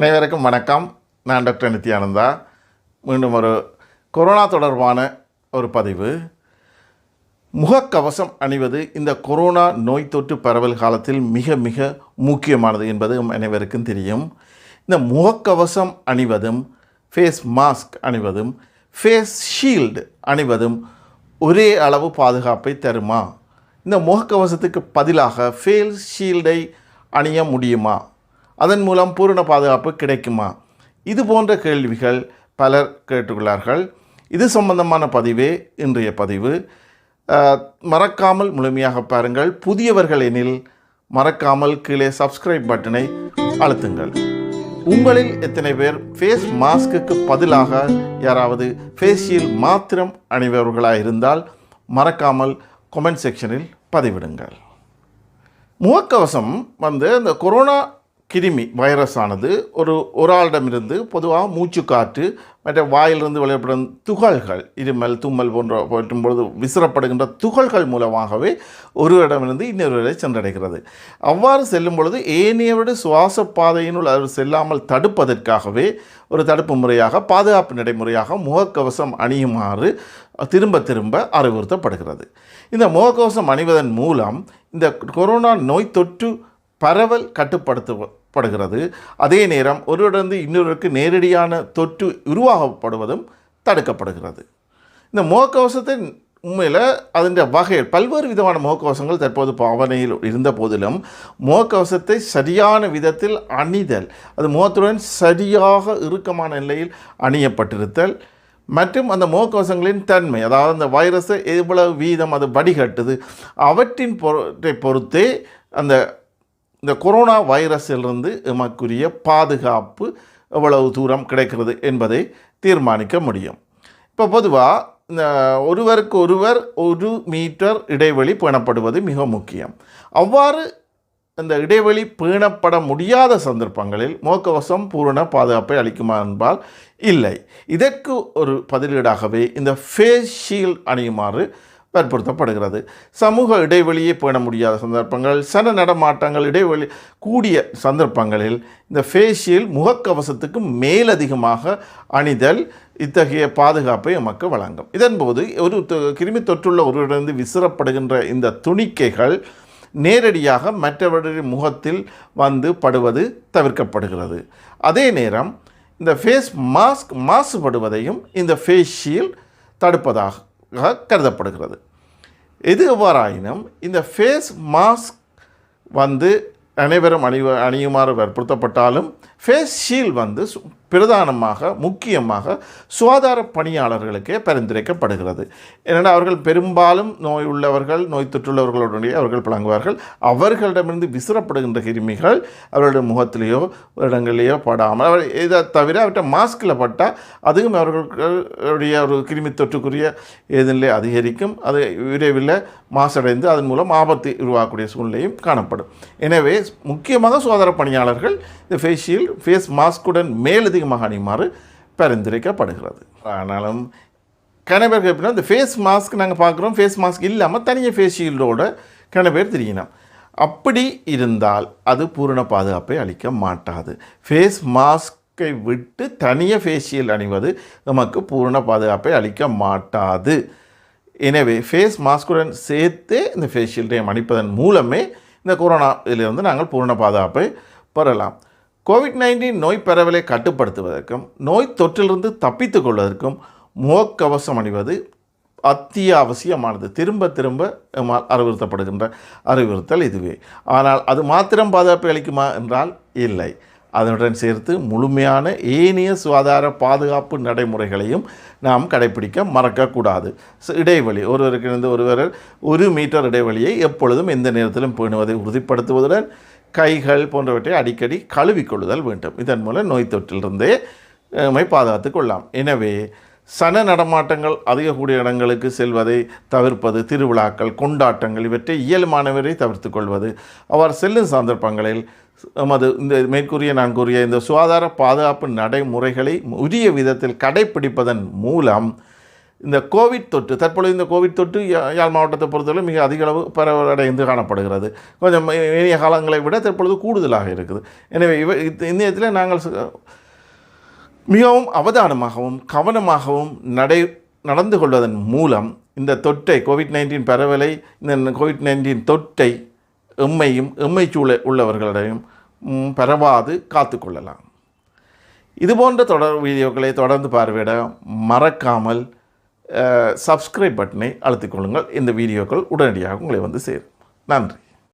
அனைவருக்கும் வணக்கம். நான் டாக்டர் நித்யானந்தா. மீண்டும் ஒரு கொரோனா தொடர்பான ஒரு பதிவு. முகக்கவசம் அணிவது இந்த கொரோனா நோய் தொற்று பரவல் காலத்தில் மிக மிக முக்கியமானது என்பது அனைவருக்கும் தெரியும். இந்த முகக்கவசம் அணிவதும் ஃபேஸ் மாஸ்க் அணிவதும் ஃபேஸ் ஷீல்டு அணிவதும் ஒரே அளவு பாதுகாப்பை தருமா? இந்த முகக்கவசத்துக்கு பதிலாக ஃபேஸ் ஷீல்டை அணிய முடியுமா? அதன் மூலம் பூரண பாதுகாப்பு கிடைக்குமா? இது போன்ற கேள்விகள் பலர் கேட்டுள்ளார்கள். இது சம்பந்தமான பதிவே இன்றைய பதிவு. மறக்காமல் முழுமையாக பாருங்கள். புதியவர்கள் எனில் மறக்காமல் கீழே சப்ஸ்கிரைப் பட்டனை அழுத்துங்கள். உங்களில் எத்தனை பேர் ஃபேஸ் மாஸ்க்கு பதிலாக யாராவது ஃபேஸ் ஷீல்ட் மாத்திரம் அணிபவர்களாக இருந்தால் மறக்காமல் கமெண்ட் செக்ஷனில் பதிவிடுங்கள். முகக்கவசம் இந்த கொரோனா கிருமி வைரஸானது ஒரு ஆளிடமிருந்து பொதுவாக மூச்சு காற்று மற்ற வாயிலிருந்து வெளிப்படும் துகள்கள், இருமல் தும்மல் போன்ற விசிறப்படுகின்ற துகள்கள் மூலமாகவே ஒரு இடமிருந்து இன்னொரு சென்றடைகிறது. அவ்வாறு செல்லும் பொழுது ஏனையவருடைய சுவாச பாதையினுள் அது செல்லாமல் தடுப்பதற்காகவே ஒரு தடுப்பு முறையாக, பாதுகாப்பு நடைமுறையாக முகக்கவசம் அணியுமாறு திரும்ப திரும்ப அறிவுறுத்தப்படுகிறது. இந்த முகக்கவசம் அணிவதன் மூலம் இந்த கொரோனா நோய் தொற்று பரவல் கட்டுப்படுத்தப்படுகிறது. அதே நேரம் ஒருவரிடந்து இன்னொருக்கு நேரடியான தொற்று உருவாகப்படுவதும் தடுக்கப்படுகிறது. இந்த முகக்கவசத்தை உண்மையில் அதன் வகையில் பல்வேறு விதமான முகக்கவசங்கள் தற்போது பாவனையில் இருந்த போதிலும் முகக்கவசத்தை சரியான விதத்தில் அணிதல், அது முகத்துடன் சரியாக இறுக்கமான நிலையில் அணியப்பட்டிருத்தல் மற்றும் அந்த முகக்கவசங்களின் தன்மை, அதாவது அந்த வைரஸை எவ்வளவு வீதம் அது வடிகட்டுது அவற்றின் பொறுத்தே இந்த கொரோனா வைரஸிலிருந்து எமக்குரிய பாதுகாப்பு எவ்வளவு தூரம் கிடைக்கிறது என்பதை தீர்மானிக்க முடியும். இப்போ பொதுவாக இந்த ஒருவருக்கு ஒருவர் 1 மீட்டர் இடைவெளி பேணப்படுவது மிக முக்கியம். அவ்வாறு இந்த இடைவெளி பேணப்பட முடியாத சந்தர்ப்பங்களில் முகக்கவசம் பூரண பாதுகாப்பை அளிக்குமா என்பால் இல்லை. இதற்கு ஒரு பதிலீடாகவே இந்த ஃபேஸ் ஷீல்டு அணியுமாறு வற்புறுத்தப்படுகிறது. சமூக இடைவெளியை பேண முடியாத சந்தர்ப்பங்கள், சன நடமாட்டங்கள் இடைவெளி கூடிய சந்தர்ப்பங்களில் இந்த ஃபேஸ் ஷீல்டு முகக்கவசத்துக்கு மேலதிகமாக அணிதல் இத்தகைய பாதுகாப்பை நமக்கு வழங்கும். இதன்போது ஒரு கிருமி தொற்றுள்ள ஒருவரிடந்து விசிறப்படுகின்ற இந்த துணிக்கைகள் நேரடியாக மற்றவருடைய முகத்தில் படுவது தவிர்க்கப்படுகிறது. அதே நேரம் இந்த ஃபேஸ் மாஸ்க் மாசுபடுவதையும் இந்த ஃபேஸ் ஷீல்டு தடுப்பதாக கருதப்படுகிறது. எது எவ்வாறாயினும் இந்த ஃபேஸ் மாஸ்க் அனைவரும் அணியுமாறு வற்புறுத்தப்பட்டாலும் ஃபேஸ் ஷீல்டு பிரதானமாக முக்கியமாக சுகாதார பணியாளர்களுக்கே பரிந்துரைக்கப்படுகிறது. ஏனென்றால் அவர்கள் பெரும்பாலும் நோய் உள்ளவர்கள், நோய் தொற்றுள்ளவர்களுடைய அவர்கள் பழங்குவார்கள். அவர்களிடமிருந்து விசிறப்படுகின்ற கிருமிகள் அவர்களுடைய முகத்திலேயோ இடங்களிலேயோ படாமல், இதை தவிர அவற்றை மாஸ்கில் பட்டால் அதுவும் அவர்களுடைய ஒரு கிருமி தொற்றுக்குரிய எதிலே அதிகரிக்கும். அது விரைவில் மாசடைந்து அதன் மூலம் ஆபத்து உருவாக்கக்கூடிய சூழ்நிலையும் காணப்படும். எனவே முக்கியமாக சுகாதார பணியாளர்கள் இந்த ஃபேஸ் ஷீல்டு ஃபேஸ் மாஸ்குடன் மேலதிகமாக அணியுமாறு பரிந்துரைக்கப்படுகிறது. ஆனாலும் கணவர் எப்படின்னா இந்த ஃபேஸ் மாஸ்க் நாங்கள் பார்க்குறோம், ஃபேஸ் மாஸ்க் இல்லாமல் தனியாக ஃபேஸ் ஷீல்டோட கணவர் தெரியணும். அப்படி இருந்தால் அது பூரண பாதுகாப்பை அளிக்க மாட்டாது. ஃபேஸ் மாஸ்கை விட்டு தனியாக ஃபேஸ் ஷீல்டு அணிவது நமக்கு பூரண பாதுகாப்பை அளிக்க மாட்டாது. எனவே ஃபேஸ் மாஸ்குடன் சேர்த்து இந்த ஃபேஸ் ஷீல்டையும் அணிப்பதன் மூலமே இந்த கொரோனா இதிலிருந்து நாங்கள் பூரண பாதுகாப்பை பெறலாம். கோவிட்-19 நோய் பரவலை கட்டுப்படுத்துவதற்கும் நோய் தொற்றிலிருந்து தப்பித்து கொள்வதற்கும் முகக்கவசம் அணிவது அத்தியாவசியமானது. திரும்ப திரும்ப அறிவுறுத்தப்படுகின்ற அறிவுறுத்தல் இதுவே. ஆனால் அது மாத்திரம் பாதுகாப்பை அளிக்குமா என்றால் இல்லை. அதனுடன் சேர்த்து முழுமையான ஏனைய சுகாதார பாதுகாப்பு நடைமுறைகளையும் நாம் கடைபிடிக்க மறக்கக்கூடாது. இடைவெளி, ஒருவருக்கு ஒருவர் 1 மீட்டர் இடைவெளியை எப்பொழுதும் எந்த நேரத்திலும் பேணுவதை உறுதிப்படுத்துவதுடன் கைகள் போன்றவற்றை அடிக்கடி கழுவிக்கொள்ளுதல் வேண்டும். இதன் மூலம் நோய் தொற்றிலிருந்தே பாதுகாத்து கொள்ளலாம். எனவே சன நடமாட்டங்கள் அதிக கூடிய இடங்களுக்கு செல்வதை தவிர்ப்பது, திருவிழாக்கள், கொண்டாட்டங்கள் இவற்றை இயல்பானவரை தவிர்த்து கொள்வது, அவர் செல்லும் சந்தர்ப்பங்களில் இந்த மேற்கூறிய நான் கூறிய இந்த சுகாதார பாதுகாப்பு நடைமுறைகளை உரிய விதத்தில் கடைப்பிடிப்பதன் மூலம் இந்த கோவிட் தொற்று தற்பொழுது இந்த கோவிட் தொற்று யாழ் மாவட்டத்தை பொறுத்தவரை மிக அதிக அளவு பரவலடைந்து காணப்படுகிறது. கொஞ்சம் ஏனைய காலங்களை விட தற்பொழுது கூடுதலாக இருக்குது. எனவே இந்த இடத்தில் நாங்கள் மிகவும் அவதானமாகவும் கவனமாகவும் நடந்து கொள்வதன் மூலம் இந்த தொற்றை COVID-19 பரவலை இந்த COVID-19 தொற்றை எம்மை உள்ளவர்களிடையும் பரவாது காத்துக்கொள்ளலாம். இதுபோன்ற தொடர் வீடியோக்களை தொடர்ந்து பார்வையிட மறக்காமல் சப்ஸ்கிரைப் பட்டனை அழுத்திக் கொள்ளுங்கள். இந்த வீடியோக்கள் உடனடியாக உங்களை வந்து சேரும். நன்றி.